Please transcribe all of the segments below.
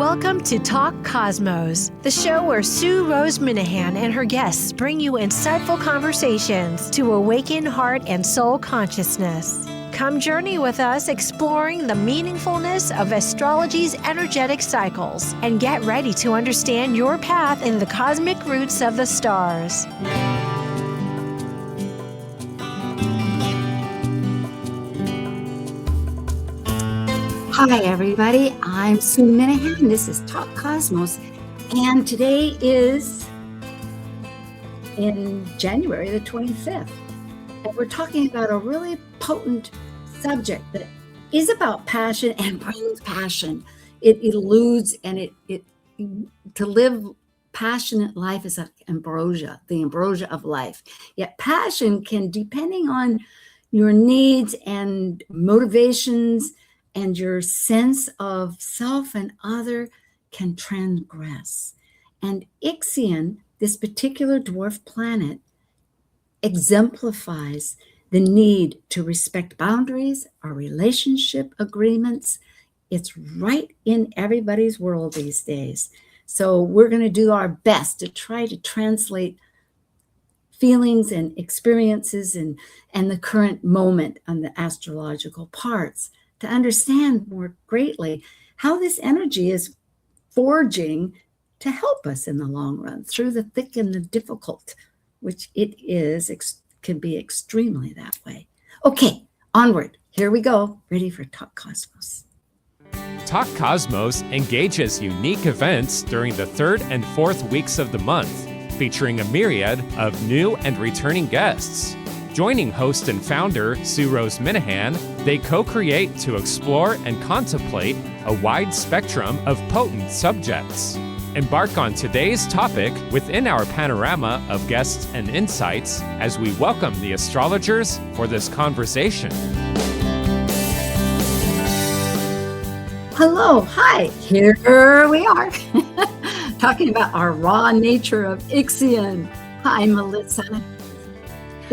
Welcome to Talk Cosmos, the show where Rose Minahan and her guests bring you insightful conversations to awaken heart and soul consciousness. Come journey with us exploring the meaningfulness of astrology's energetic cycles and get ready to understand your path in the cosmic roots of the stars. Hi, everybody. I'm Rose Minahan. This is Talk Cosmos. And today is in January the 25th. And we're talking about a really potent subject that is about passion and brings passion. It eludes and it to live passionate life is like ambrosia, the ambrosia of life. Yet passion can, depending on your needs and motivations, and your sense of self and other, can transgress. And Ixion, this particular dwarf planet, exemplifies the need to respect boundaries, our relationship agreements. It's right in everybody's world these days. So we're going to do our best to try to translate feelings and experiences and the current moment on the astrological parts, to understand more greatly how this energy is forging to help us in the long run through the thick and the difficult, which it is, can be extremely that way. Okay, onward. Here we go. Ready for Talk Cosmos. Talk Cosmos engages unique events during the 3rd and 4th weeks of the month, featuring a myriad of new and returning guests. Joining host and founder Rose Minahan, they co-create to explore and contemplate a wide spectrum of potent subjects. Embark on today's topic within our panorama of guests and insights as we welcome the astrologers for this conversation. Hello, hi, here we are, talking about our raw nature of Ixion. Hi, Melissa.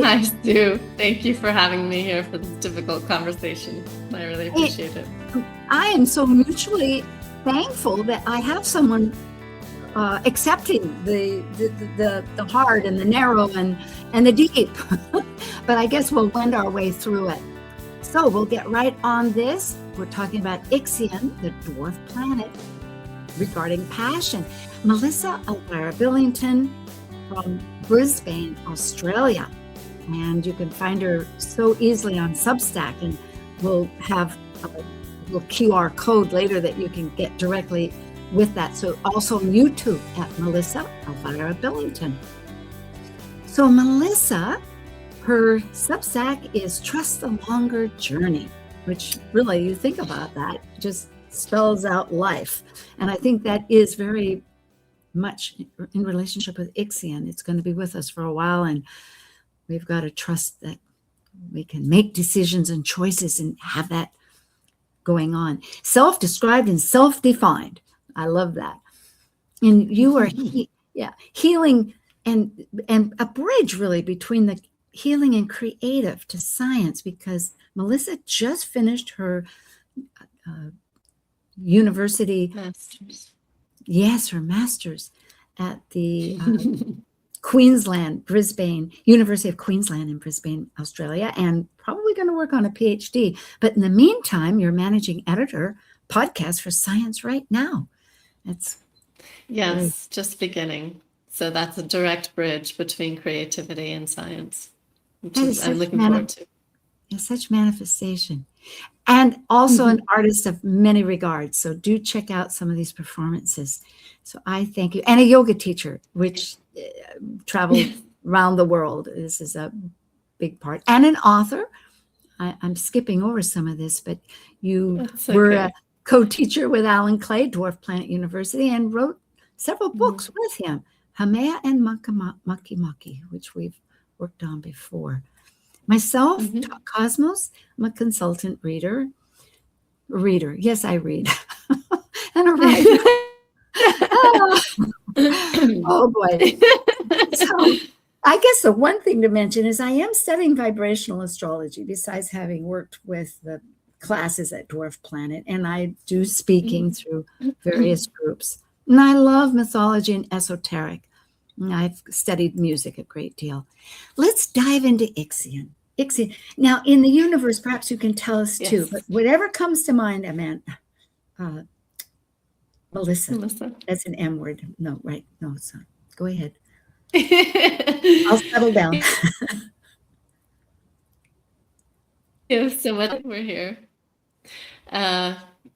Hi, Stu. Thank you for having me here for this difficult conversation. I really appreciate it. I am so mutually thankful that I have someone accepting the hard and the narrow and the deep. But I guess we'll wend our way through it. So we'll get right on this. We're talking about Ixion, the dwarf planet, regarding passion. Melissa Elvira Billington from Brisbane, Australia. And you can find her so easily on Substack, and we'll have a little QR code later that you can get directly with that. So also on YouTube at Melissa Elvira Billington. So Melissa, her Substack is Trust the Longer Journey, which really, you think about that, just spells out life. And I think that is very much in relationship with Ixion. It's going to be with us for a while, and we've got to trust that we can make decisions and choices and have that going on. Self-described and self-defined. I love that. And you are healing and a bridge really between the healing and creative to science, because Melissa just finished her university Masters. Yes, her master's at the Queensland, Brisbane, University of Queensland in Brisbane, Australia, and probably going to work on a PhD. But in the meantime, you're managing editor podcast for Science Right Now. Yes, just beginning. So that's a direct bridge between creativity and science, which I'm looking forward to. It's such manifestation. And also an artist of many regards. So do check out some of these performances. So I thank you. And a yoga teacher, which traveled around the world. This is a big part. And an author. I'm skipping over some of this, but you were a co-teacher with Alan Clay, Dwarf Planet University, and wrote several books with him, Hamea and Maki, which we've worked on before. Myself, Talk Cosmos, I'm a consultant reader. Yes, I read. And a writer. Oh boy. So I guess the one thing to mention is I am studying vibrational astrology, besides having worked with the classes at Dwarf Planet, and I do speaking through various groups. And I love mythology and esoteric. And I've studied music a great deal. Let's dive into Ixion. Ixion. Now, in the universe, perhaps you can tell us too, Yes. but whatever comes to mind, Amanda, Melissa. That's an M word. No, right. No, it's not. Go ahead. I'll settle down. Yeah, so much we're here.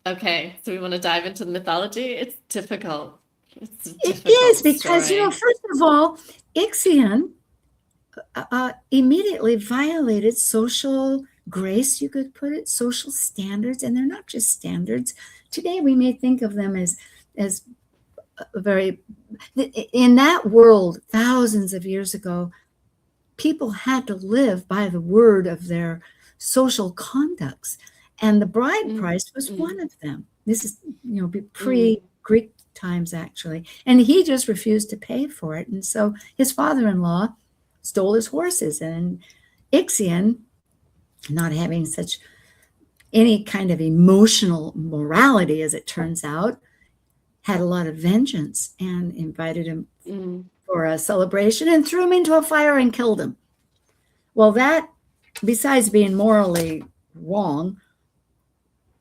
Okay, so we want to dive into the mythology. It's difficult. It's a It difficult is because, story. first of all, Ixion immediately violated social grace, you could put it, social standards, and they're not just standards. Today, we may think of them as very, in that world, thousands of years ago, people had to live by the word of their social conducts, and the bride price was one of them. This is, pre-Greek times, actually, and he just refused to pay for it, and so his father-in-law stole his horses, and Ixion, not having such any kind of emotional morality, as it turns out, had a lot of vengeance and invited him for a celebration and threw him into a fire and killed him. Well, that, besides being morally wrong,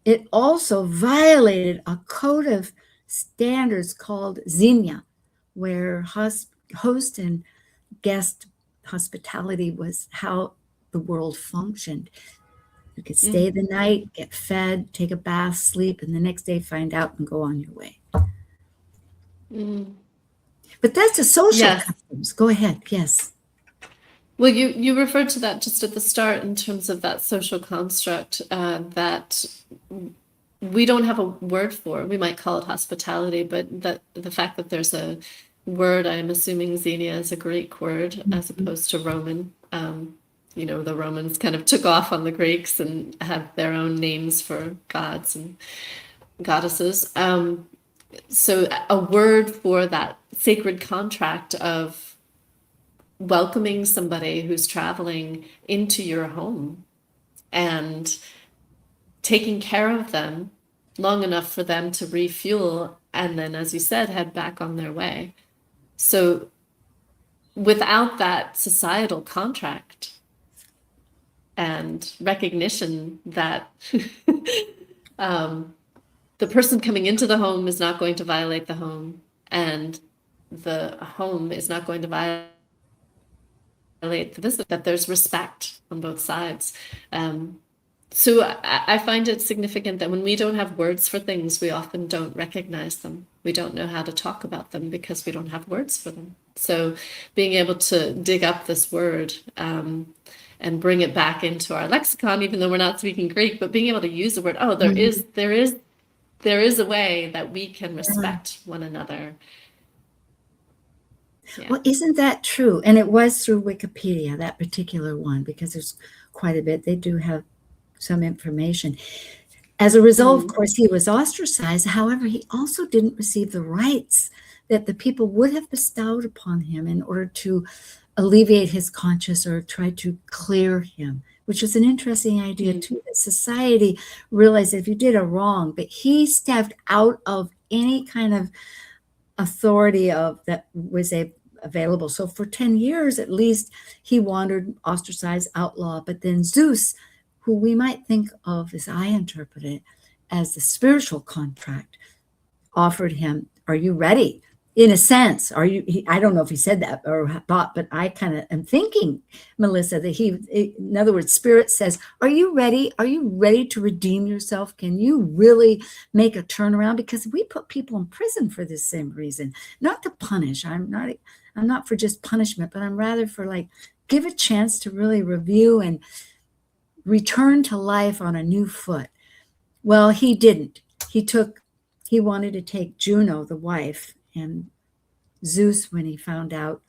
it also violated a code of standards called Xenia, where host and guest hospitality was how the world functioned. You could stay the night, get fed, take a bath, sleep, and the next day find out and go on your way. But that's a social customs. Go ahead. Yes. Well, you referred to that just at the start in terms of that social construct that we don't have a word for. We might call it hospitality, but that the fact that there's a word, I'm assuming Xenia is a Greek word as opposed to Roman. The Romans kind of took off on the Greeks and had their own names for gods and goddesses. So a word for that sacred contract of welcoming somebody who's traveling into your home and taking care of them long enough for them to refuel and then, as you said, head back on their way. So without that societal contract and recognition that the person coming into the home is not going to violate the home, and the home is not going to violate the visit, that there's respect on both sides. So I find it significant that when we don't have words for things, we often don't recognize them. We don't know how to talk about them because we don't have words for them. So being able to dig up this word and bring it back into our lexicon, even though we're not speaking Greek, but being able to use the word, there is a way that we can respect one another. Yeah. Well, isn't that true? And it was through Wikipedia, that particular one, because there's quite a bit. They do have some information. As a result, of course, he was ostracized. However, he also didn't receive the rights that the people would have bestowed upon him in order to alleviate his conscience or try to clear him, which is an interesting idea too, that society realized that if you did a wrong, but he stepped out of any kind of authority that was available. So for 10 years, at least, he wandered, ostracized, outlaw. But then Zeus, who we might think of, as I interpret it, as the spiritual contract, offered him, are you ready? In a sense, I don't know if he said that or thought, but I kind of am thinking, Melissa, that in other words, Spirit says, are you ready? Are you ready to redeem yourself? Can you really make a turnaround? Because we put people in prison for this same reason, not to punish. I'm not for just punishment, but I'm rather for give a chance to really review and return to life on a new foot. Well, he didn't. He wanted to take Juno, the wife, and Zeus, when he found out,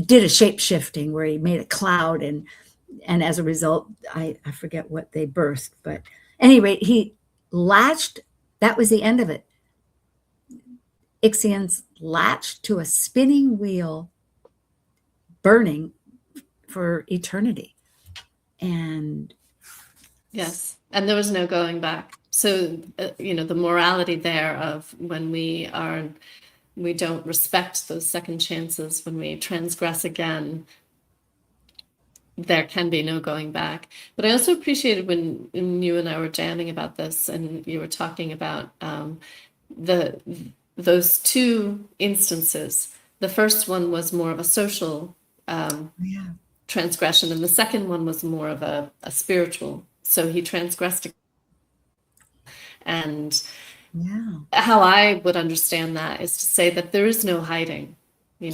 did a shape-shifting where he made a cloud, and as a result, I forget what they birthed, but at any rate, he latched. That was the end of it. Ixions latched to a spinning wheel, burning for eternity. And Yes. And there was no going back. So, the morality there of when we don't respect those second chances, when we transgress again, there can be no going back. But I also appreciated when you and I were jamming about this, and you were talking about those two instances. The first one was more of a social transgression, and the second one was more of a spiritual. So he transgressed. And how I would understand that is to say that there is no hiding. There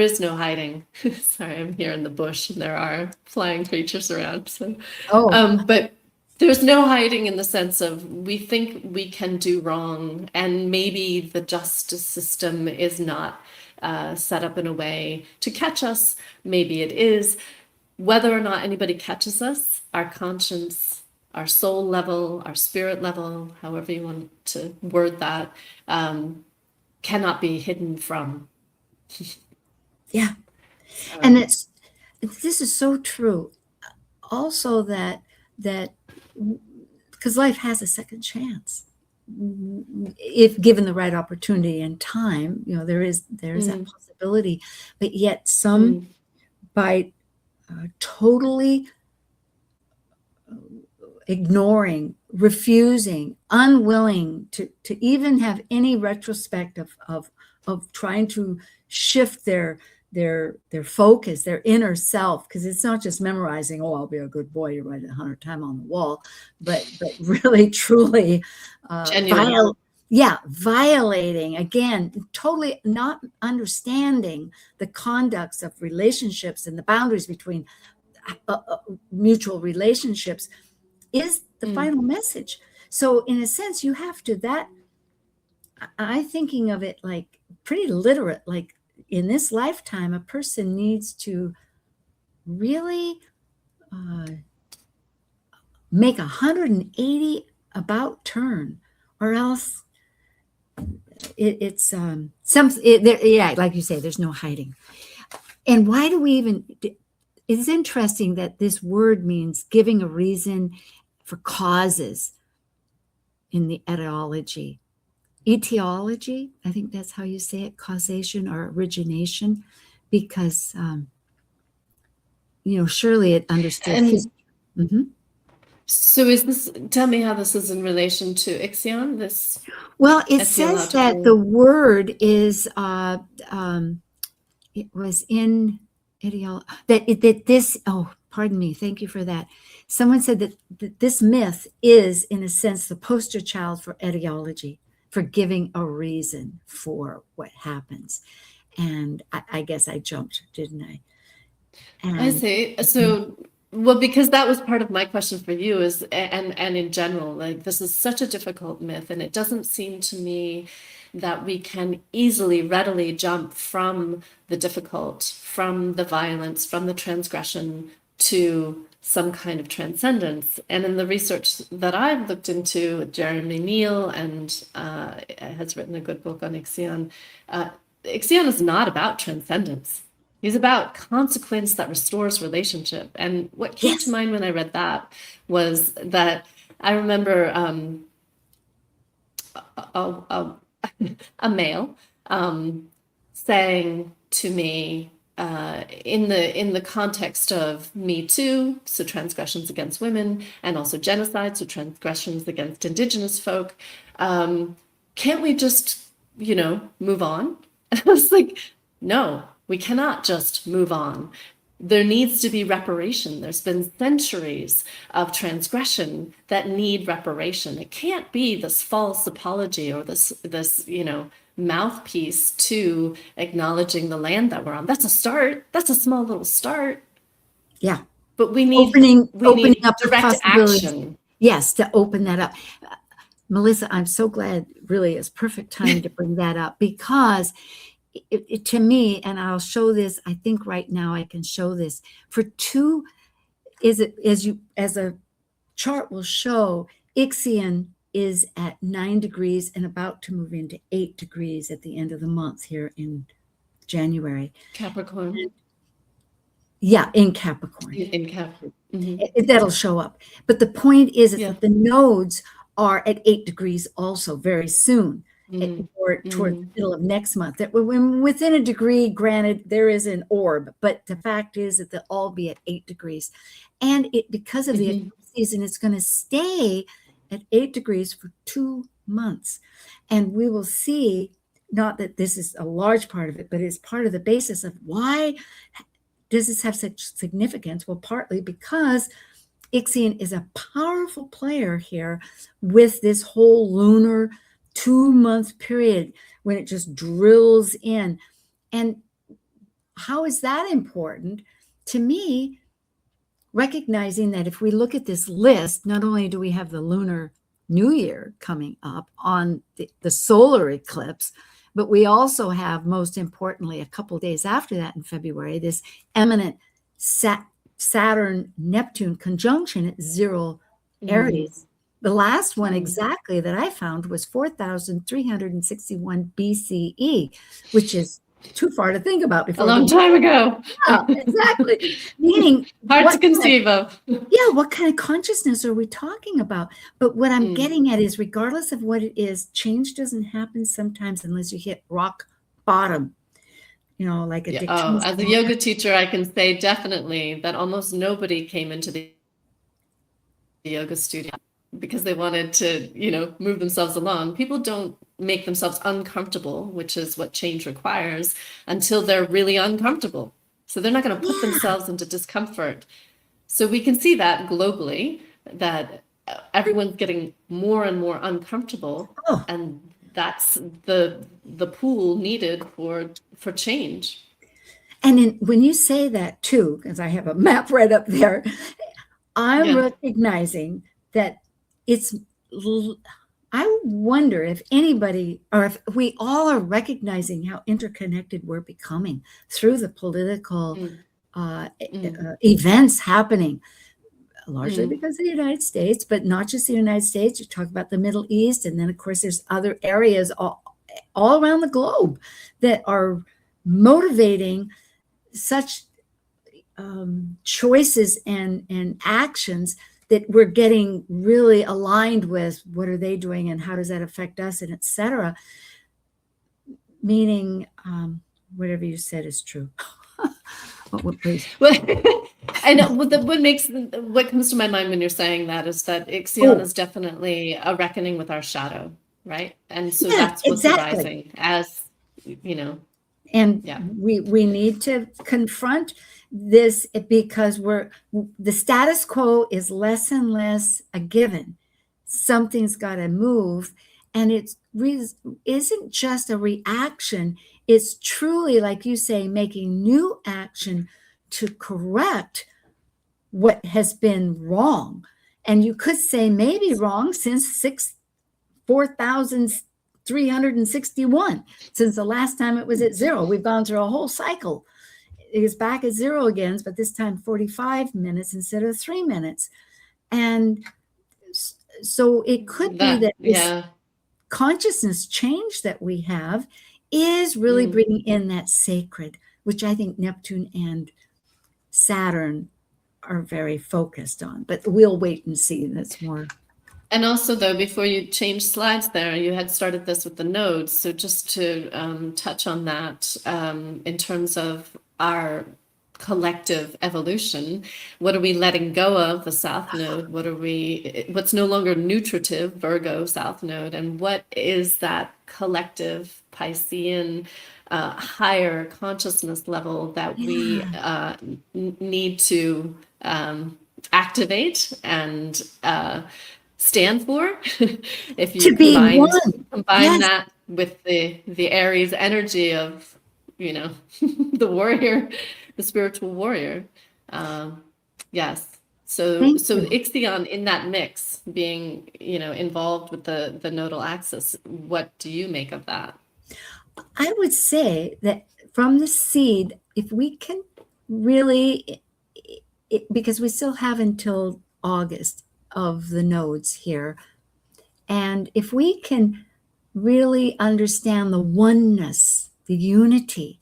is no hiding. Sorry, I'm here in the bush and there are flying creatures around. So, but there's no hiding in the sense of we think we can do wrong, and maybe the justice system is not set up in a way to catch us. Maybe it is. Whether or not anybody catches us, our conscience, our soul level, our spirit level, however you want to word that, cannot be hidden from. Yeah. And this is so true. Also that because life has a second chance if given the right opportunity and time, there is that possibility, but yet some by totally ignoring, refusing, unwilling to even have any retrospect of trying to shift their focus, their inner self, because it's not just memorizing, I'll be a good boy, you write it 100 times on the wall, but really, truly violating, again, totally not understanding the conducts of relationships and the boundaries between mutual relationships is the final message. So in a sense, you have to I'm thinking of it like pretty literate, like in this lifetime, a person needs to really make 180 about turn, or else it's like you say, there's no hiding. And why do we even? It's interesting that this word means giving a reason for causes in the etiology. Etiology, I think that's how you say it, causation or origination, because surely it understood. So tell me how this is in relation to Ixion, this. Well, it says that the word is it was in pardon me, thank you for that. Someone said that this myth is, in a sense, the poster child for etiology, for giving a reason for what happens. And I guess I jumped, didn't I? I see. So, well, because that was part of my question for you and in general, like, this is such a difficult myth, and it doesn't seem to me that we can readily jump from the difficult, from the violence, from the transgression to some kind of transcendence. And in the research that I've looked into, Jeremy Neal and has written a good book on Ixion. Ixion is not about transcendence. He's about consequence that restores relationship. And what came to mind when I read that was that I remember a male saying to me, in the context of Me Too, so transgressions against women, and also genocide, so transgressions against Indigenous folk, can't we just, move on? And I was like, no, we cannot just move on. There needs to be reparation. There's been centuries of transgression that need reparation. It can't be this false apology or this mouthpiece to acknowledging the land that we're on. That's a start. That's a small little start. Yeah. But we need opening up direct action. Yes, to open that up. Melissa, I'm so glad, really, it's perfect time to bring that up, because it to me, and I'll show this, I think right now I can show this for two, as a chart will show, Ixion is at 9 degrees and about to move into 8 degrees at the end of the month here in January. Capricorn. Yeah, in Capricorn. In Capricorn. Mhm. That'll show up. But the point is Yeah. that the nodes are at 8 degrees also very soon, Mm. or toward the Mm. middle of next month. That when within a degree, granted, there is an orb, but the fact is that they'll all be at 8 degrees. And because of the Mhm. eclipse season, it's going to stay at 8 degrees for 2 months. And we will see, not that this is a large part of it, but it's part of the basis of why does this have such significance? Well, partly because Ixion is a powerful player here with this whole lunar 2-month period when it just drills in. And how is that important? To me, recognizing that if we look at this list, not only do we have the lunar New Year coming up on the solar eclipse, but we also have, most importantly, a couple of days after that in February, this eminent Saturn-Neptune conjunction at 0 Mm. Aries. The last one Mm. exactly that I found was 4,361 BCE, which is too far to think about A before long time ago. yeah, exactly. Meaning, Hard to conceive of. what kind of consciousness are we talking about? But what I'm Mm. getting at is, regardless of what it is, change doesn't happen sometimes unless you hit rock bottom, like Yeah. Oh, addictions. as a yoga teacher, I can say definitely that almost nobody came into the yoga studio because they wanted to, move themselves along. People don't make themselves uncomfortable, which is what change requires, until they're really uncomfortable. So they're not going to put Yeah. themselves into discomfort. So we can see that globally, that everyone's getting more and more uncomfortable, Oh, and that's the pool needed for change. and when you say that too, because I have a map right up there, I'm Yeah. recognizing that it's, I wonder if anybody, or if we all are recognizing how interconnected we're becoming through the political Mm. Mm. events happening, largely Mm. because of the United States, but not just the United States. You talk about the Middle East, and then of course there's other areas all around the globe that are motivating such choices and actions that we're getting really aligned with. What are they doing, and how does that affect us, and etc. Meaning, whatever you said is true. Please. And what comes to my mind when you're saying that is that Ixion is definitely a reckoning with our shadow, right? And so Yeah, that's what's exactly. arising as, And yeah. we need to confront this, because the status quo is less and less a given. Something's got to move, and it isn't just a reaction. It's truly, like you say, making new action to correct what has been wrong. And you could say maybe wrong since 4,361, since the last time it was at 0. We've gone through a whole cycle. It is back at 0 again, but this time 45 minutes instead of 3 minutes. And so it could be that this consciousness change that we have is really bringing in that sacred, which I think Neptune and Saturn are very focused on. But we'll wait and see. That's more. And also, though, before you change slides there, you had started this with the nodes. So just to touch on that, in terms of our collective evolution, what are we letting go of, the South Node? What's no longer nutritive, Virgo South Node? And what is that collective Piscean higher consciousness level that we need to activate and stand for? If you combine that with the Aries energy of, the warrior, the spiritual warrior. Yes. So Ixion in that mix, being, involved with the nodal axis, what do you make of that? I would say that from the seed, if we can really, because we still have until August of the nodes here, and if we can really understand the oneness, the unity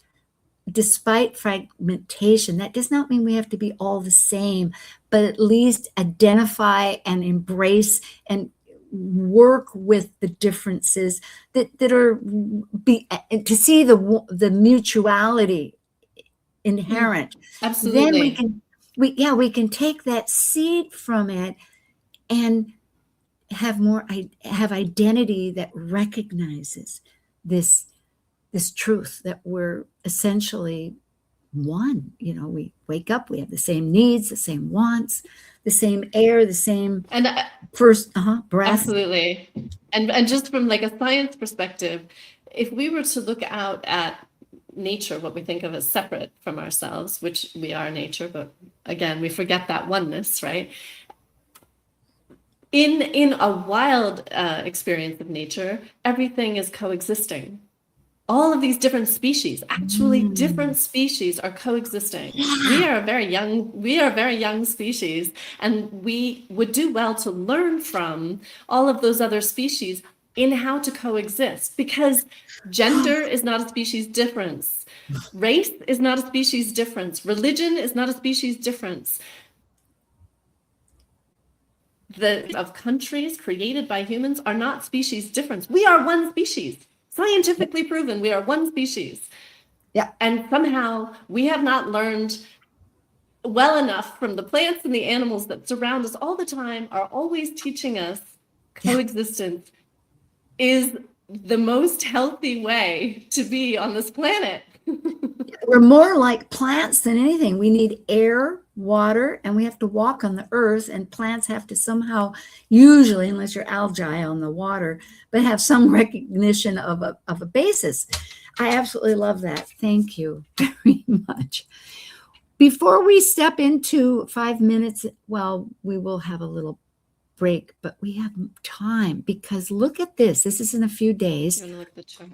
despite fragmentation, that does not mean we have to be all the same, but at least identify and embrace and work with the differences that are to see the mutuality inherent. Absolutely. Then we can take that seed from it and have identity that recognizes this truth that we're essentially one. We wake up, we have the same needs, the same wants, the same air, the same breath. Absolutely. And just from like a science perspective, if we were to look out at nature, what we think of as separate from ourselves, which we are nature, but again, we forget that oneness, right? In a wild experience of nature, everything is coexisting. All of these different species, actually different species, are coexisting. We are a very young species, and we would do well to learn from all of those other species in how to coexist, because gender is not a species difference. Race is not a species difference. Religion is not a species difference. Of countries created by humans are not species difference. We are one species. Scientifically proven, we are one species. Yeah. And somehow we have not learned well enough from the plants and the animals that surround us all the time, are always teaching us coexistence is the most healthy way to be on this planet. We're more like plants than anything. We need air, water, and we have to walk on the earth, and plants have to somehow, usually, unless you're algae on the water, but have some recognition of a basis. I absolutely love that. Thank you very much. Before we step into 5 minutes, well, we will have a little break, but we have time, because look at this. This is in a few days. You want to look at the chart?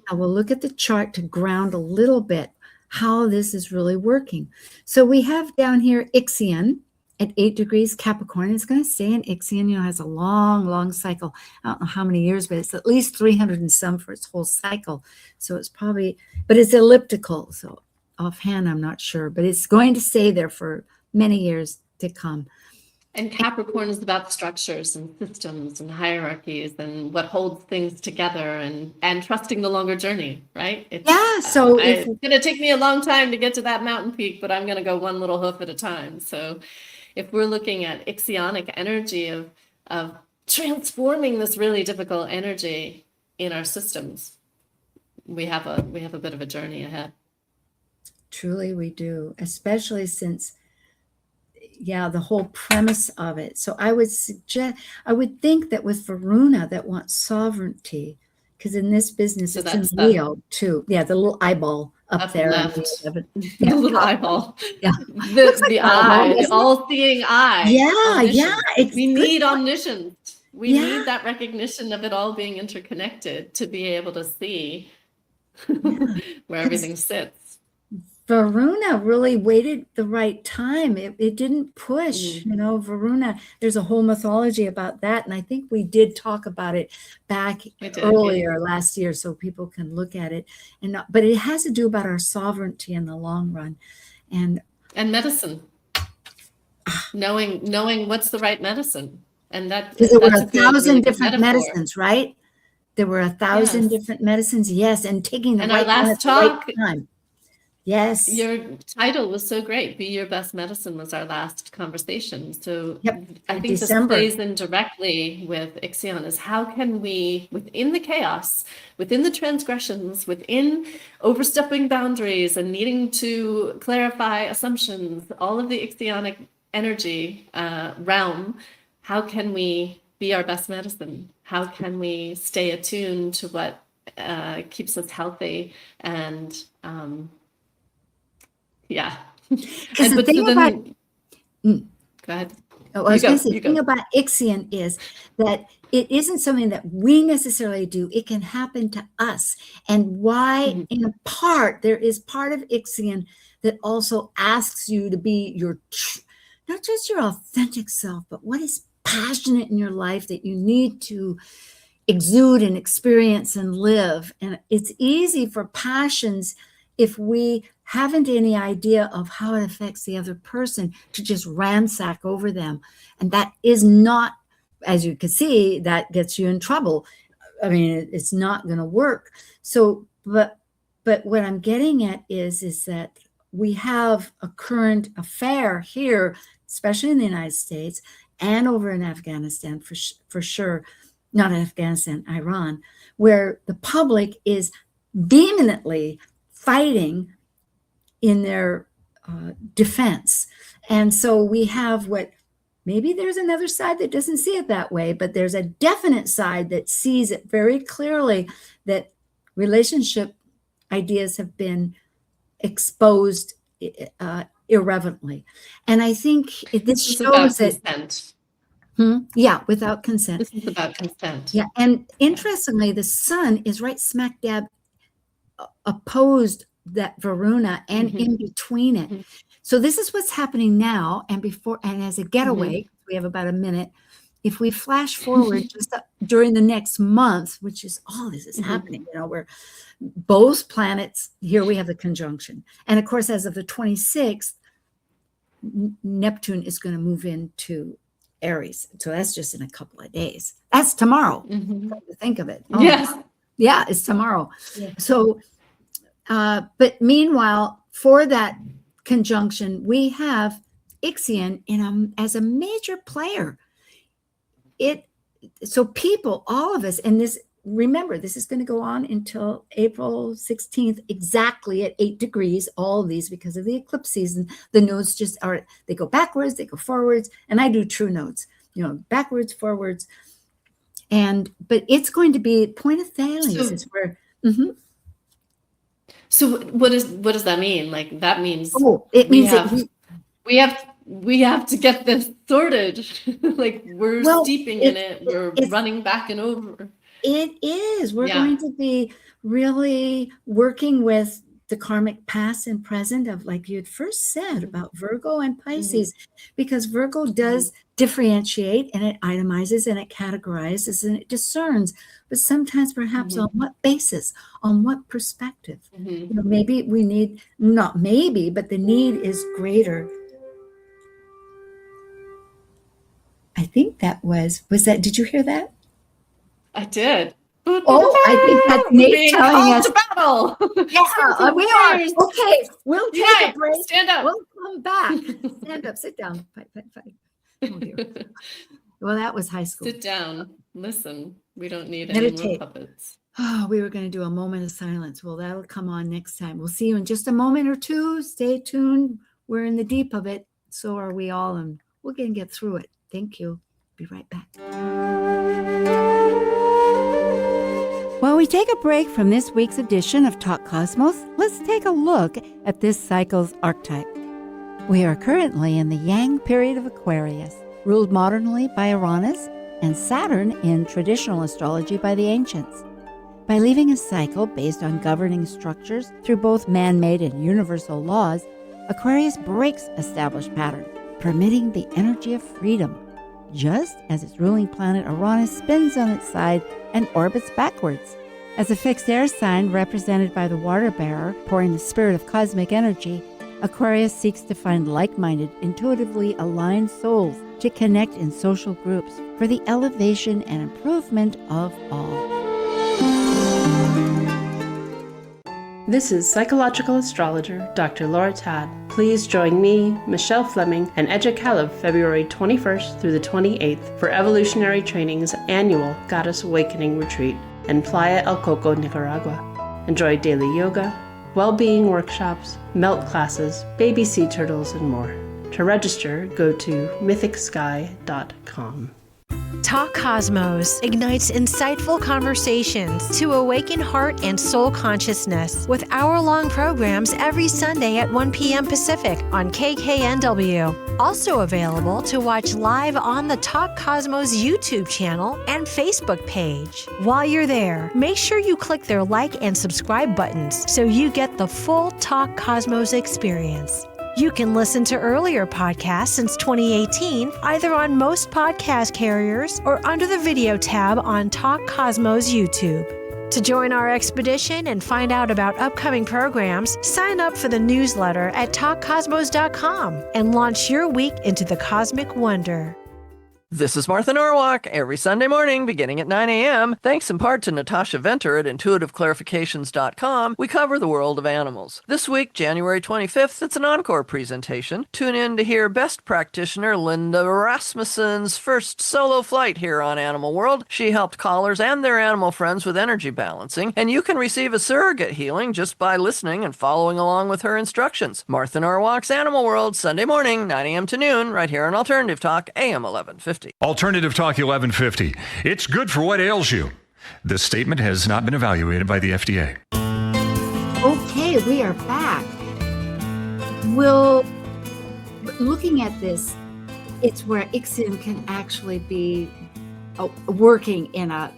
I will look at the chart to ground a little bit how this is really working. So we have down here Ixion at 8 degrees Capricorn. It's going to stay in Ixion. Has a long cycle. I don't know how many years, but it's at least 300 and some for its whole cycle. So it's probably, but it's elliptical. So offhand, I'm not sure, but it's going to stay there for many years to come. And Capricorn is about structures and systems and hierarchies and what holds things together, and trusting the longer journey, right? So it's going to take me a long time to get to that mountain peak, but I'm going to go one little hoof at a time. So if we're looking at Ixionic energy of transforming this really difficult energy in our systems, we have a bit of a journey ahead. Truly we do, especially since the whole premise of it. So I would think that with Varuna, that wants sovereignty, because in this business, so it's in Leo too. Yeah, the little eyeball up there. The little eyeball. Yeah. The eye, the all-seeing eye. We need omniscience. We need that recognition of it all being interconnected to be able to see where everything sits. Varuna really waited the right time. It didn't push, Varuna. There's a whole mythology about that. And I think we did talk about it back earlier last year, so people can look at it. But it has to do about our sovereignty in the long run. And medicine. Knowing what's the right medicine. And that because there were 1,000 different medicines, right? There were 1,000 different medicines, yes, and taking the right one at the right time. Yes. Your title was so great. Be Your Best Medicine was our last conversation. So I think this plays in directly with Ixion, is how can we, within the chaos, within the transgressions, within overstepping boundaries and needing to clarify assumptions, all of the Ixionic energy realm, how can we be our best medicine? How can we stay attuned to what keeps us healthy and Because the thing about go ahead. The thing about Ixion is that it isn't something that we necessarily do. It can happen to us. And why, in a part, there is part of Ixion that also asks you to be not just your authentic self, but what is passionate in your life that you need to exude and experience and live. And it's easy for passions if we haven't any idea of how it affects the other person, to just ransack over them. And that is not, as you can see, that gets you in trouble. I mean, it's not going to work. So, but what I'm getting at is that we have a current affair here, especially in the United States and over in Afghanistan for sure, not in Afghanistan, Iran, where the public is vehemently fighting in their defense. And so we have what, maybe there's another side that doesn't see it that way, but there's a definite side that sees it very clearly, that relationship ideas have been exposed irreverently. And I think this shows that consent. Yeah, without consent. This is about consent. Yeah, and interestingly, the sun is right smack dab opposed that Varuna and in between it. So this is what's happening now, and before, and as a getaway, we have about a minute. If we flash forward just during the next month, which is all this is happening, where both planets, here we have the conjunction. And of course, as of the 26th, Neptune is going to move into Aries. So that's just in a couple of days. That's tomorrow. To think of it. Oh, yes. Yeah, it's tomorrow. Yeah. So, but meanwhile, for that conjunction, we have Ixion as a major player. So people, all of us, and this, remember, this is going to go on until April 16th, exactly at 8 degrees, all of these, because of the eclipse season. The nodes they go backwards, they go forwards, and I do true nodes, backwards, forwards. But it's going to be point of Thales is where. So what does that mean? Like, that means it means we have to get this sorted. Like, we're steeping in it. We're running back and over. It is. We're going to be really working with the karmic past and present of, like you had first said, about Virgo and Pisces, because Virgo does differentiate, and it itemizes and it categorizes and it discerns, but sometimes perhaps on what basis, on what perspective. Maybe we need, not maybe, but the need is greater. I think that was that, did you hear that? I did. Oh, I think that's Nate telling us. To battle. Yeah, we are. Okay, we'll take a break. Stand up. We'll come back. Stand up, sit down. Fight. Oh, dear. Well, that was high school. Sit down. Listen, we don't need any more puppets. Oh, we were going to do a moment of silence. Well, that'll come on next time. We'll see you in just a moment or two. Stay tuned. We're in the deep of it. So are we all, and we're going to get through it. Thank you. Be right back. While we take a break from this week's edition of Talk Cosmos, let's take a look at this cycle's archetype. We are currently in the Yang period of Aquarius, ruled modernly by Uranus, and Saturn in traditional astrology by the ancients. By leaving a cycle based on governing structures through both man-made and universal laws, Aquarius breaks established patterns, permitting the energy of freedom, just as its ruling planet Uranus spins on its side and orbits backwards. As a fixed air sign represented by the water bearer pouring the spirit of cosmic energy, Aquarius seeks to find like-minded, intuitively aligned souls to connect in social groups for the elevation and improvement of all. This is psychological astrologer Dr. Laura Todd. Please join me, Michelle Fleming, and Edja Caleb February 21st through the 28th for Evolutionary Training's annual Goddess Awakening Retreat in Playa El Coco, Nicaragua. Enjoy daily yoga, well-being workshops, melt classes, baby sea turtles, and more. To register, go to mythicsky.com. Talk Cosmos ignites insightful conversations to awaken heart and soul consciousness with hour-long programs every Sunday at 1 p.m. Pacific on KKNW. Also available to watch live on the Talk Cosmos YouTube channel and Facebook page. While you're there, make sure you click their like and subscribe buttons so you get the full Talk Cosmos experience. You can listen to earlier podcasts since 2018, either on most podcast carriers or under the video tab on Talk Cosmos YouTube. To join our expedition and find out about upcoming programs, sign up for the newsletter at talkcosmos.com and launch your week into the cosmic wonder. This is Martha Norwalk, every Sunday morning beginning at 9 a.m. Thanks in part to Natasha Venter at intuitiveclarifications.com, we cover the world of animals. This week, January 25th, it's an encore presentation. Tune in to hear Best Practitioner Linda Rasmussen's first solo flight here on Animal World. She helped callers and their animal friends with energy balancing, and you can receive a surrogate healing just by listening and following along with her instructions. Martha Norwalk's Animal World, Sunday morning, 9 a.m. to noon, right here on Alternative Talk, AM 1150. Alternative Talk 1150. It's good for what ails you. This statement has not been evaluated by the FDA. Okay, we are back. Well, looking at this, it's where Ixion can actually be working in a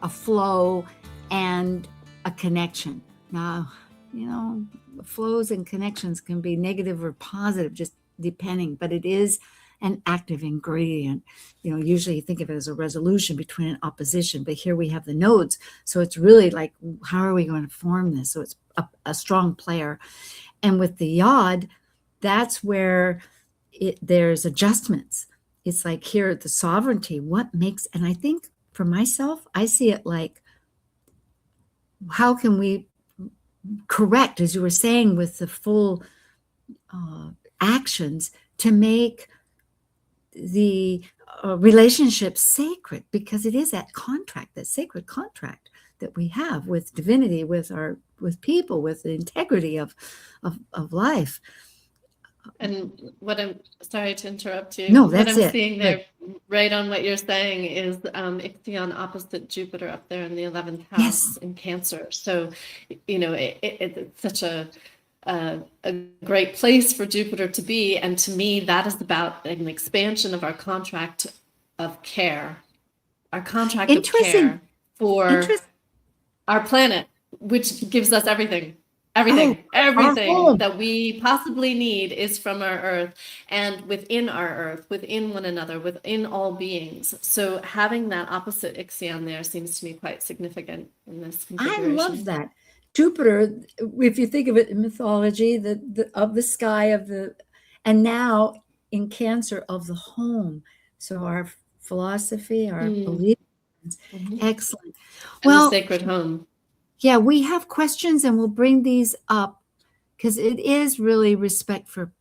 flow and a connection. Now, flows and connections can be negative or positive, just depending, but it is an active ingredient. Usually you think of it as a resolution between an opposition, but here we have the nodes. So it's really like, how are we going to form this? So it's a strong player. And with the yod, that's where there's adjustments. It's like here, the sovereignty, what makes, and I think for myself, I see it like, how can we correct, as you were saying, with the full actions to make the relationship sacred, because it is that contract, that sacred contract that we have with divinity, with people, with the integrity of life. And what I'm sorry to interrupt you. No, that's what I'm it. seeing there, right on what you're saying, is Ixion opposite Jupiter up there in the 11th house. Yes. In Cancer. So, it's such a great place for Jupiter to be. And to me, that is about an expansion of our contract of care, our contract of care for our planet, which gives us everything. Everything that we possibly need is from our Earth, and within our Earth, within one another, within all beings. So having that opposite Ixion there seems to me quite significant in this configuration. I love that. Jupiter, if you think of it in mythology, of the sky, and now in Cancer, of the home. So our philosophy, our beliefs, excellent. And the sacred home. Yeah, we have questions, and we'll bring these up because it is really respect for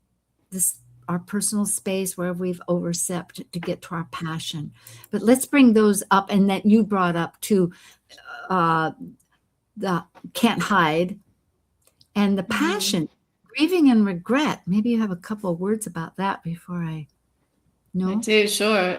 this, our personal space where we've overstepped to get to our passion. But let's bring those up, and that you brought up too. The can't hide, and the passion, grieving and regret. Maybe you have a couple of words about that before I know. I do, sure.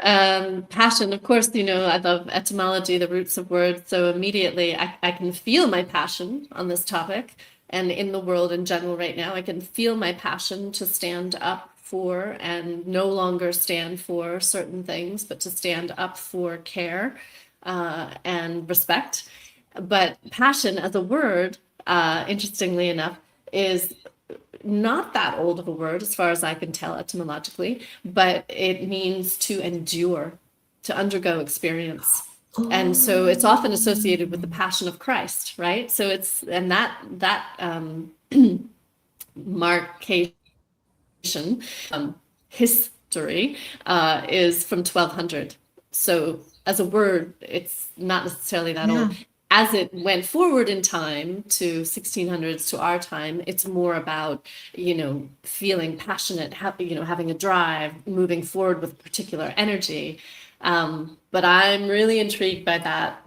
Passion, of course, I love etymology, the roots of words. So immediately I can feel my passion on this topic, and in the world in general right now, I can feel my passion to stand up for and no longer stand for certain things, but to stand up for care and respect. But passion as a word, interestingly enough, is not that old of a word as far as I can tell etymologically, but it means to endure, to undergo experience. And so it's often associated with the passion of Christ, right? So it's, and that marcation, history is from 1200. So as a word, it's not necessarily that old. As it went forward in time to 1600s to our time, it's more about, feeling passionate, having a drive, moving forward with particular energy. But I'm really intrigued by that,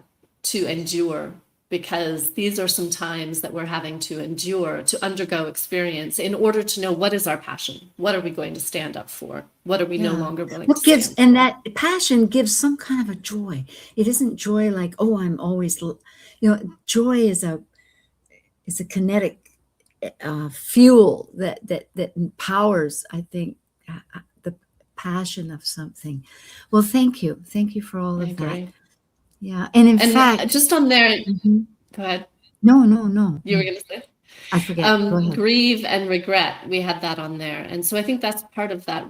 to endure, because these are some times that we're having to endure, to undergo experience in order to know what is our passion. What are we going to stand up for? What are we no longer willing to stand for? And that passion gives some kind of a joy. It isn't joy like, oh, I'm always, joy is a kinetic fuel that empowers, I think, the passion of something. Well, thank you for all of that. Yeah, and in fact, just on there, go ahead. No. You were going to say? I forget. Go ahead. Grieve and regret. We had that on there, and so I think that's part of that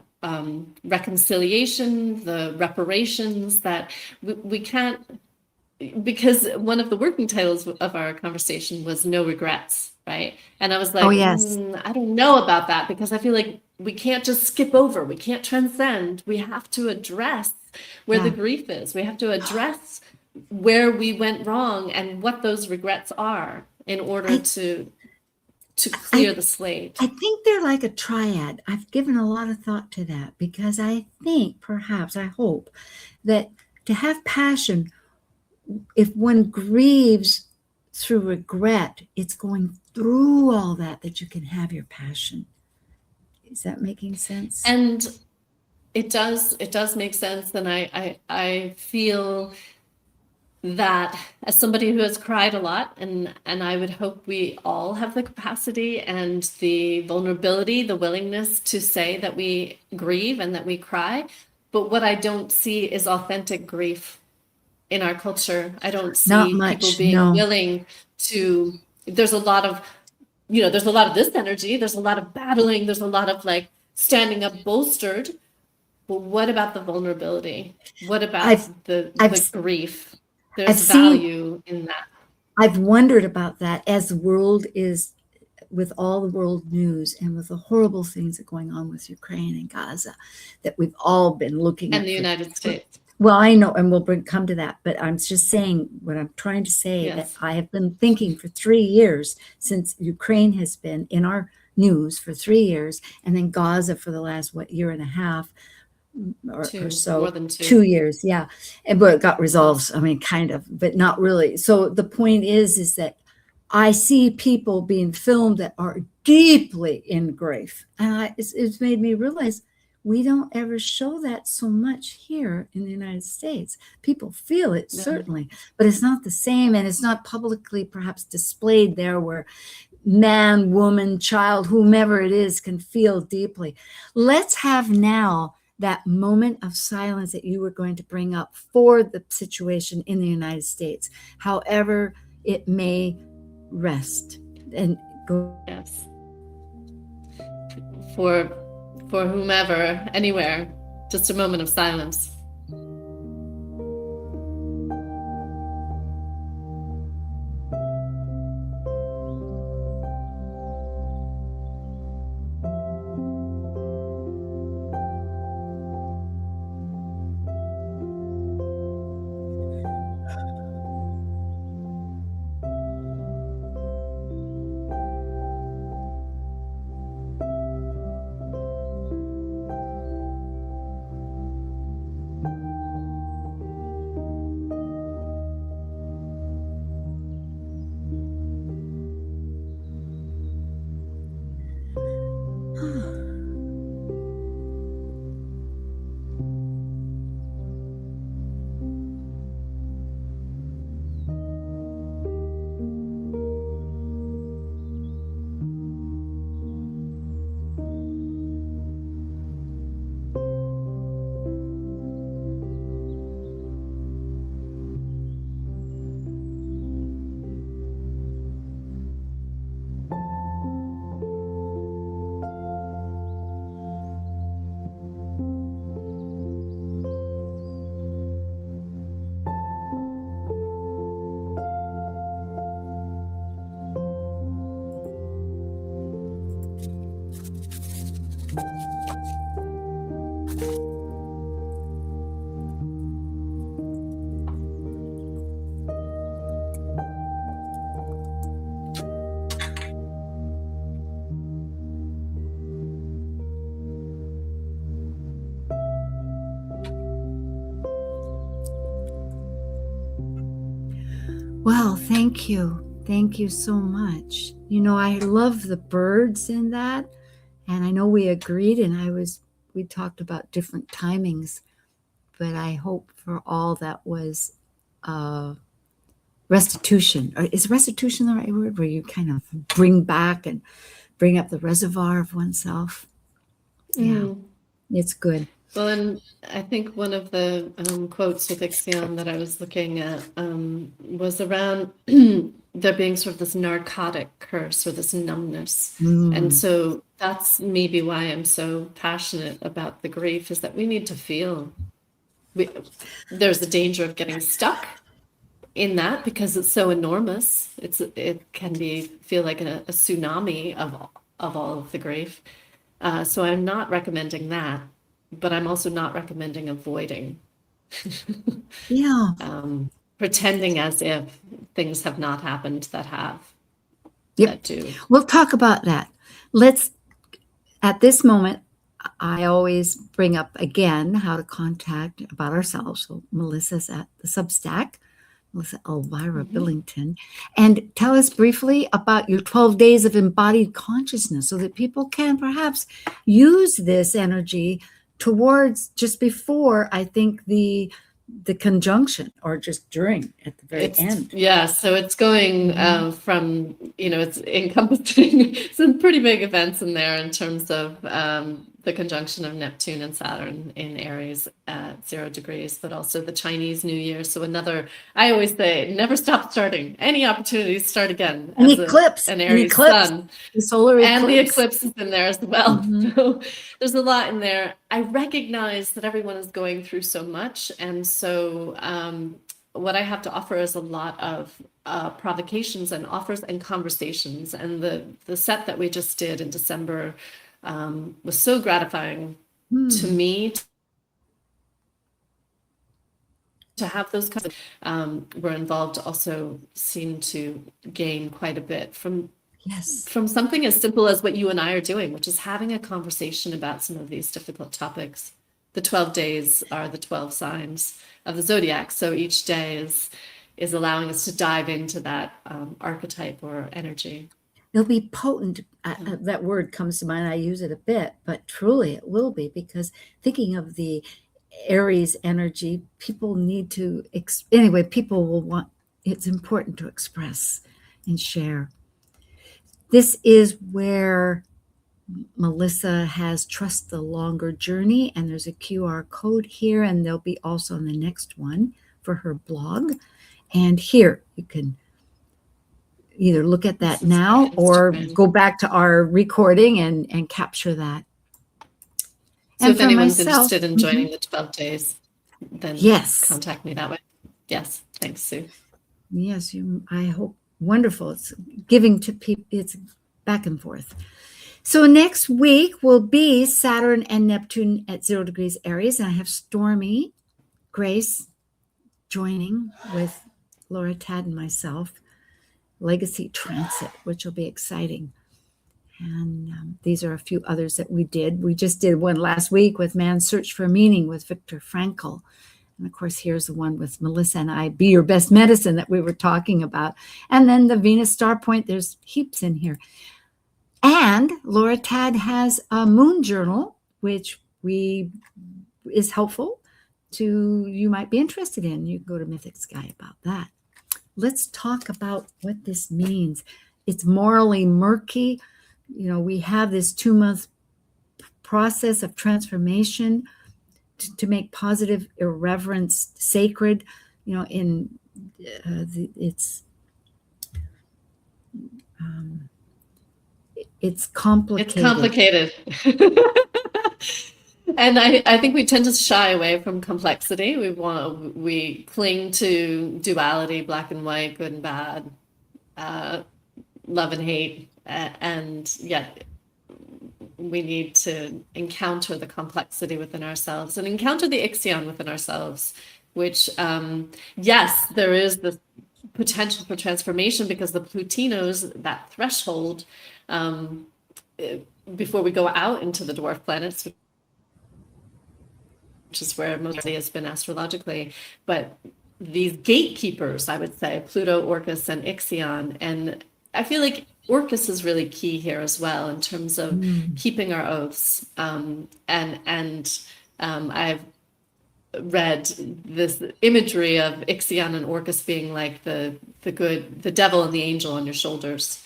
reconciliation, the reparations that we can't because one of the working titles of our conversation was No Regrets, right? And I was like, Oh, yes. I don't know about that, because I feel like we can't just skip over. We can't transcend. We have to address where the Yeah. grief is. We have to address where we went wrong and what those regrets are in order I- to clear the slate. I think they're like a triad. I've given a lot of thought to that because I think, perhaps, I hope, that to have passion, if one grieves through regret, it's going through all that you can have your passion. Is that making sense? And it does make sense. And I feel that as somebody who has cried a lot, and I would hope we all have the capacity and the vulnerability, the willingness to say that we grieve and that we cry. But what I don't see is authentic grief in our culture. I don't Not see much, people being no. willing to, there's a lot of, there's a lot of this energy, there's a lot of battling, there's a lot of like standing up bolstered. But what about the vulnerability? What about the grief? There's value in that. I've wondered about that as the world is, with all the world news and with the horrible things that are going on with Ukraine and Gaza, that we've all been looking at. And the United States. Well, I know, and we'll come to that, but I'm just saying what I'm trying to say, Yes. that I have been thinking for 3 years, since Ukraine has been in our news for 3 years, and then Gaza for the last, year and a half, or so, more than 2. 2 years, yeah. But it got resolved, I mean, kind of, but not really. So the point is that I see people being filmed that are deeply in grief, and it's made me realize we don't ever show that so much here in the United States. People feel it, certainly, but it's not the same, and it's not publicly perhaps displayed there where man, woman, child, whomever it is can feel deeply. Let's have now that moment of silence that you were going to bring up for the situation in the United States, however it may rest, and go. Yes. For whomever, anywhere, just a moment of silence. Well, thank you. Thank you so much. I love the birds in that. And I know we agreed, and we talked about different timings, but I hope for all that was restitution. Or is restitution the right word? Where you kind of bring back and bring up the reservoir of oneself. Yeah, it's good. Well, and I think one of the quotes with Ixion that I was looking at was around there being sort of this narcotic curse or this numbness. And so that's maybe why I'm so passionate about the grief, is that we need to feel. There's the danger of getting stuck in that because it's so enormous. It can feel like a tsunami of all of the grief. So I'm not recommending that, but I'm also not recommending avoiding. Yeah. Pretending as if things have not happened that have. Yep. That do. We'll talk about that. At this moment, I always bring up again how to contact about ourselves. So Melissa's at the Substack, Melissa Elvira Billington. And tell us briefly about your 12 days of embodied consciousness so that people can perhaps use this energy towards just before, I think, the conjunction, or just during at the very end. Yeah, so it's going from, it's encompassing some pretty big events in there in terms of the conjunction of Neptune and Saturn in Aries at 0 degrees, but also the Chinese New Year. So I always say, never stop starting. Any opportunity, start again. An eclipse, an Aries sun. The solar eclipse. And the eclipse is in there as well. So there's a lot in there. I recognize that everyone is going through so much. And so what I have to offer is a lot of provocations and offers and conversations. And the set that we just did in December was so gratifying to me to have those kinds of were involved also seem to gain quite a bit from something as simple as what you and I are doing, which is having a conversation about some of these difficult topics. The 12 days are the 12 signs of the zodiac. So each day is allowing us to dive into that archetype or energy. It'll be potent. That word comes to mind. I use it a bit, but truly it will be, because thinking of the Aries energy, people need to, people will want, it's important to express and share. This is where Melissa has Trust the Longer Journey, and there's a QR code here, and there'll be also on the next one for her blog. And here you can either look at that now or go back to our recording and capture that. So if anyone's interested in joining the 12 days, then contact me that way. Yes. Thanks, Sue. Yes, I hope. Wonderful. It's giving to people. It's back and forth. So next week will be Saturn and Neptune at 0 degrees Aries. And I have Stormy Grace joining with Laura Tad and myself. Legacy Transit, which will be exciting. And these are a few others that we did. We just did one last week with Man's Search for Meaning with Viktor Frankl. And of course, here's the one with Melissa and I, Be Your Best Medicine, that we were talking about. And then the Venus Star Point, there's heaps in here. And Laura Tad has a moon journal, which is helpful to, you might be interested in. You can go to Mythic Sky about that. Let's talk about what this means. It's morally murky. We have this 2-month process of transformation to make positive irreverence sacred. It's complicated. It's complicated. And I think we tend to shy away from complexity. We cling to duality, black and white, good and bad, love and hate, and yet we need to encounter the complexity within ourselves and encounter the Ixion within ourselves, which, yes, there is the potential for transformation because the Plutinos, that threshold, before we go out into the dwarf planets, which is where mostly has been astrologically, but these gatekeepers, I would say, Pluto, Orcus, and Ixion. And I feel like Orcus is really key here as well in terms of keeping our oaths. I've read this imagery of Ixion and Orcus being like the devil and the angel on your shoulders.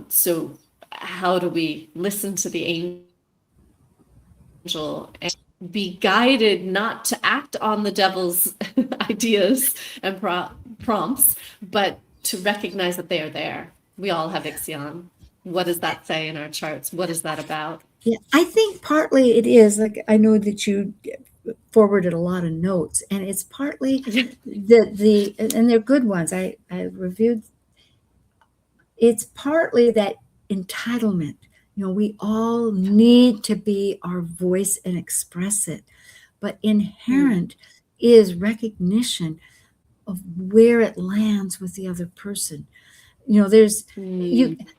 So how do we listen to the angel and be guided not to act on the devil's ideas and prompts, but to recognize that they are there? We all have Ixion. What does that say in our charts? What is that about? Yeah, I think partly it is, like, I know that you forwarded a lot of notes, and it's partly and they're good ones. I reviewed. It's partly that entitlement. We all need to be our voice and express it, but inherent is recognition of where it lands with the other person. There's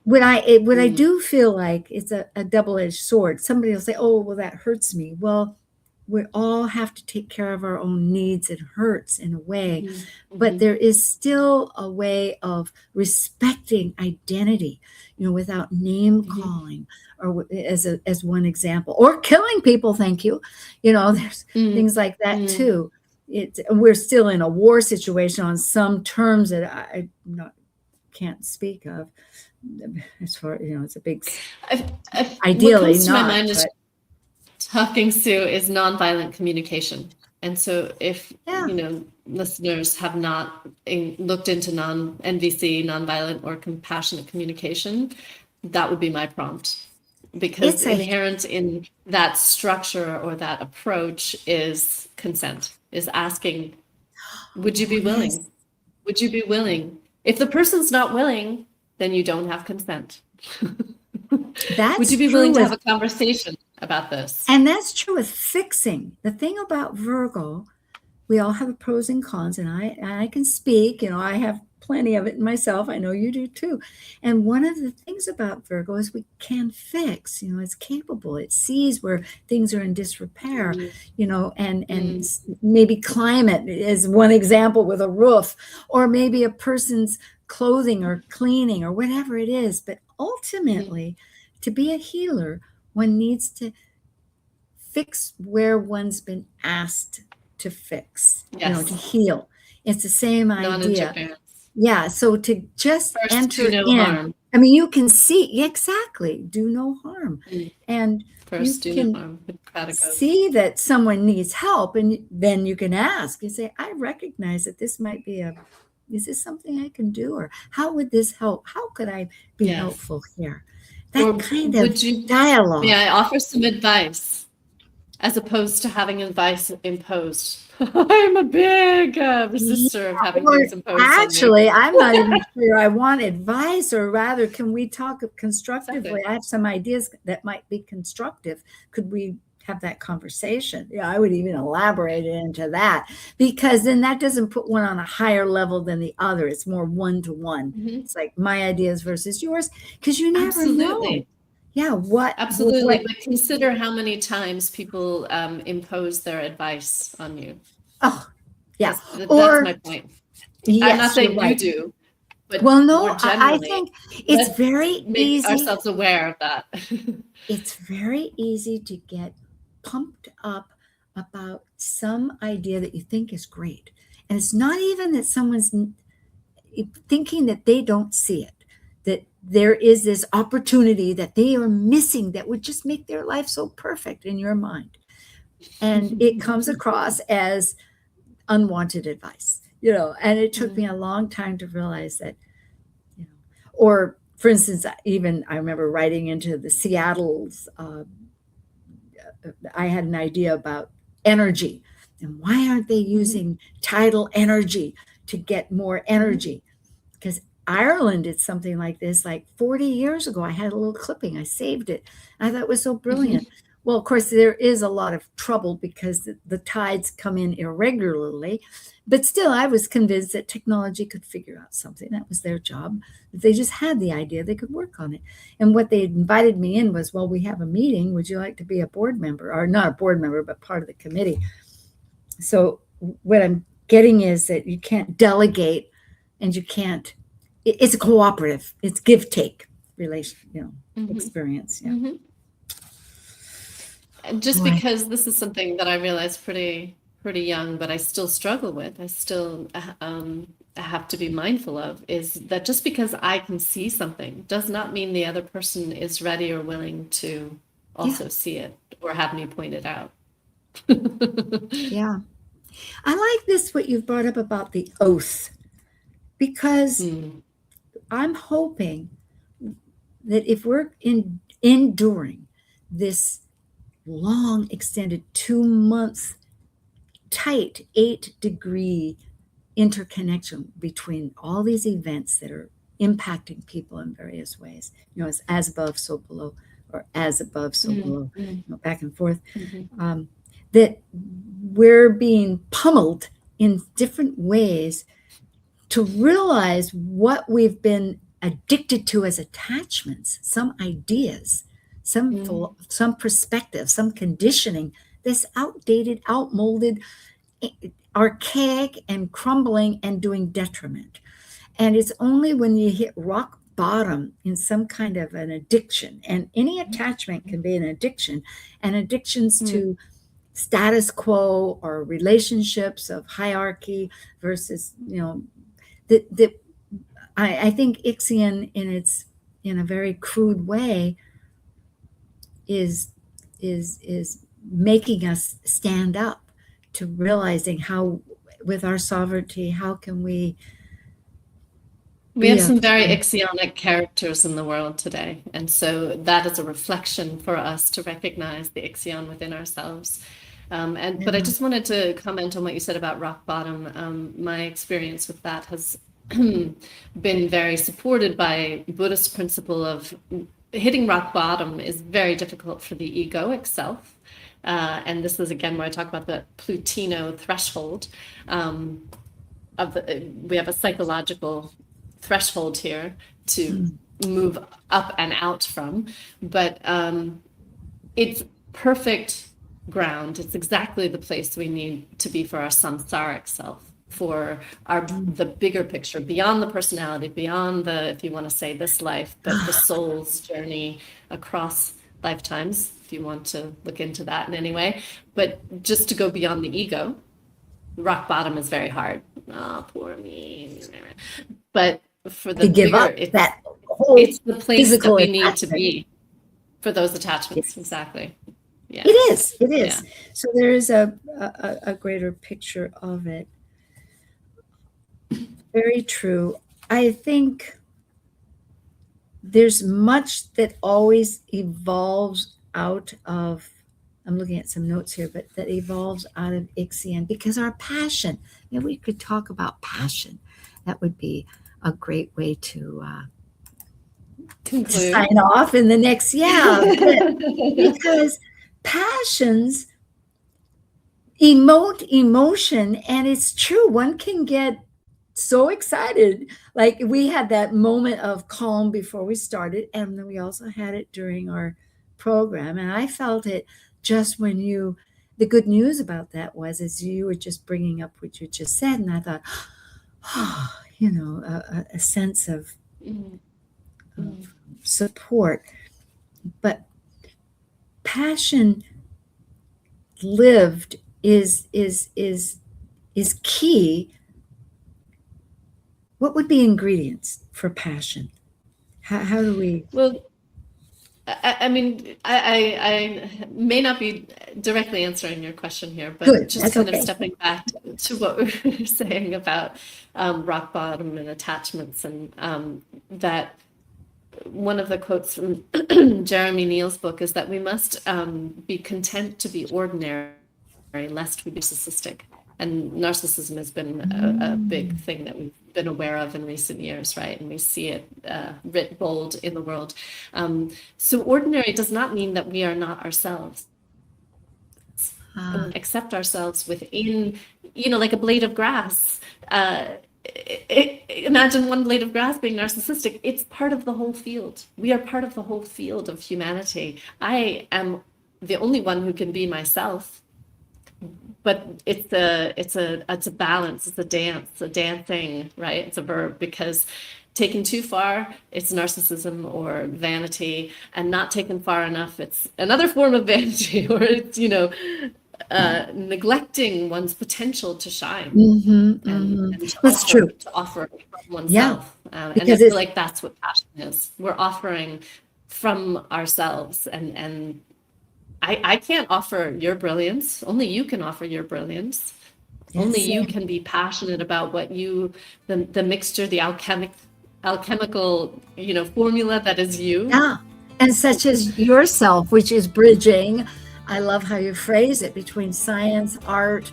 what I do feel like it's a double-edged sword. Somebody will say, oh, well, that hurts me. Well, we all have to take care of our own needs and hurts in a way, but there is still a way of respecting identity, without name calling, or as one example, or killing people. Thank you. There's things like that too. We're still in a war situation on some terms that I can't speak of. As far it's a big. Ideally, what comes to not. My mind is talking, Sue, is nonviolent communication. And so if, listeners have not looked into NVC, nonviolent or compassionate communication, that would be my prompt. Because inherent in that structure or that approach is consent, is asking, would you be willing? Yes. Would you be willing? If the person's not willing, then you don't have consent. Would you be willing to have a conversation about this? And that's true with fixing. The thing about Virgo, we all have pros and cons, and I can speak, I have plenty of it myself. I know you do too. And one of the things about Virgo is we can fix, it's capable. It sees where things are in disrepair, and maybe climate is one example with a roof, or maybe a person's clothing or cleaning or whatever it is. But ultimately, to be a healer, one needs to fix where one's been asked to fix, to heal. It's the same idea. Yeah. So to just first, enter do no in, harm. I mean, you can see exactly, do no harm. And first, you do can no harm. See that someone needs help, and then you can ask. You say, I recognize that this might be is this something I can do? Or how would this help? How could I be helpful here? That kind of dialogue. May I offer some advice as opposed to having advice imposed? I'm a big resistor of having things imposed. Actually, I'm not even sure I want advice, or rather, can we talk constructively? Exactly. I have some ideas that might be constructive. Could we have that conversation? Yeah, I would even elaborate it into that, because then that doesn't put one on a higher level than the other. It's more one-to-one. It's like my ideas versus yours, because you never know. Yeah, Absolutely. But consider how many times people impose their advice on you. Oh, yeah. That's my point. Yes, I'm not saying you do, but I think it's very make easy. Ourselves aware of that. It's very easy to get pumped up about some idea that you think is great. And it's not even that someone's thinking that they don't see it, that there is this opportunity that they are missing that would just make their life so perfect in your mind. And it comes across as unwanted advice, and it took me a long time to realize that, or for instance, even I remember writing into the Seattle's, I had an idea about energy, and why aren't they using tidal energy to get more energy? Because Ireland did something like this like 40 years ago. I had a little clipping. I saved it. I thought it was so brilliant. Well, of course, there is a lot of trouble because the tides come in irregularly. But still, I was convinced that technology could figure out something. That was their job. If they just had the idea, they could work on it. And what they invited me in was, well, we have a meeting. Would you like to be a board member? Or not a board member, but part of the committee. So what I'm getting is that you can't delegate, and you can't. It's a cooperative. It's give-take relation, experience. Yeah. Just because this is something that I realized pretty young, but I still struggle with. I still have to be mindful of, is that just because I can see something does not mean the other person is ready or willing to also see it or have me point it out. Yeah. I like this, what you've brought up about the oath, because I'm hoping that if we're enduring this long extended 2 months tight 8-degree interconnection between all these events that are impacting people in various ways. It's as above, so below, or as above, so below, back and forth. That we're being pummeled in different ways to realize what we've been addicted to as attachments, some ideas, some perspective, some conditioning that's outdated, outmolded, archaic, and crumbling and doing detriment. And it's only when you hit rock bottom in some kind of an addiction, and any attachment can be an addiction, and addictions to status quo or relationships of hierarchy versus, I think Ixion in a very crude way is making us stand up to realizing how, with our sovereignty, how can we have some very Ixionic characters in the world today. And so that is a reflection for us to recognize the Ixion within ourselves. But I just wanted to comment on what you said about rock bottom. My experience with that has been very supported by Buddhist principle of hitting rock bottom is very difficult for the egoic self. And this is again where I talk about the Plutino threshold we have a psychological threshold here to move up and out from, but it's perfect ground. It's exactly the place we need to be for our samsaric self, for the bigger picture, beyond the personality, beyond the, if you want to say this life, but the soul's journey across lifetimes, if you want to look into that in any way. But just to go beyond the ego, rock bottom is very hard. Oh, poor me. But for the to give bigger, up that whole it's the place that we need attachment. to be for those attachments. Exactly. Yeah. It is. Yeah. So there is a greater picture of it. Very true. I think there's much that always evolves out of, I'm looking at some notes here, but that evolves out of Ixion, because our passion, we could talk about passion. That would be a great way to Conclude. sign off in the next, because passions emote emotion, and it's true, one can get so excited. Like we had that moment of calm before we started, and then we also had it during our program, and I felt it just when the good news about that was, as you were just bringing up what you just said, and I thought, a sense of support. But passion lived is key. What would be ingredients for passion? How do we? Well, I mean, I may not be directly answering your question here, but Good. just That's kind okay. of stepping back to what we were saying about rock bottom and attachments, and that one of the quotes from Jeremy Neal's book is that we must be content to be ordinary, lest we be narcissistic. And narcissism has been a big thing that we've been aware of in recent years, right? And we see it writ bold in the world. So ordinary does not mean that we are not ourselves. Accept ourselves within, like a blade of grass. Imagine one blade of grass being narcissistic. It's part of the whole field. We are part of the whole field of humanity. I am the only one who can be myself. But it's a balance, it's a dance, a dancing, right? It's a verb, because taken too far, it's narcissism or vanity, and not taken far enough, it's another form of vanity, or it's, neglecting one's potential to shine. And to That's offer, true. To offer from oneself. And I Because feel like that's what passion is. We're offering from ourselves, and I can't offer your brilliance. Only you can offer your brilliance. Only you can be passionate about what the mixture, the alchemical, formula that is you. Yeah. And such as yourself, which is bridging. I love how you phrase it, between science, art,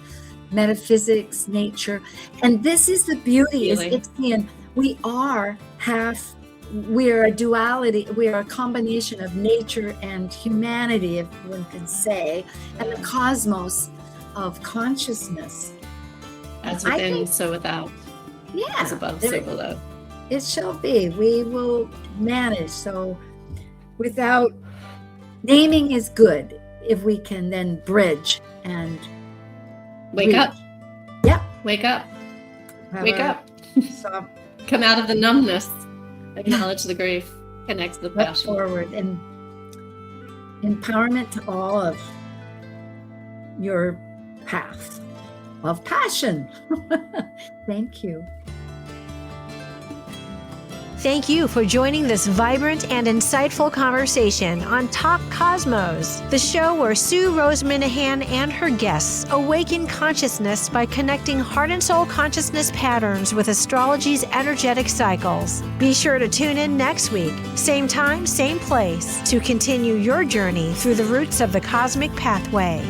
metaphysics, nature. And this is the beauty, is Really? Ixion. We are a duality, we are a combination of nature and humanity, if one can say, and the cosmos of consciousness. As I within, think- so without. Yeah, As above, so below. it shall be. We will manage. So without naming is good if we can then bridge and Wake reach. up. Yeah. Wake up. have Wake a up. soft Come out of the numbness. Acknowledge the grief. Connect to the look passion. forward and empowerment to all of your path of passion. Thank you. Thank you for joining this vibrant and insightful conversation on Talk Cosmos, the show where Rose Minahan and her guests awaken consciousness by connecting heart and soul consciousness patterns with astrology's energetic cycles. Be sure to tune in next week, same time, same place, to continue your journey through the roots of the cosmic pathway.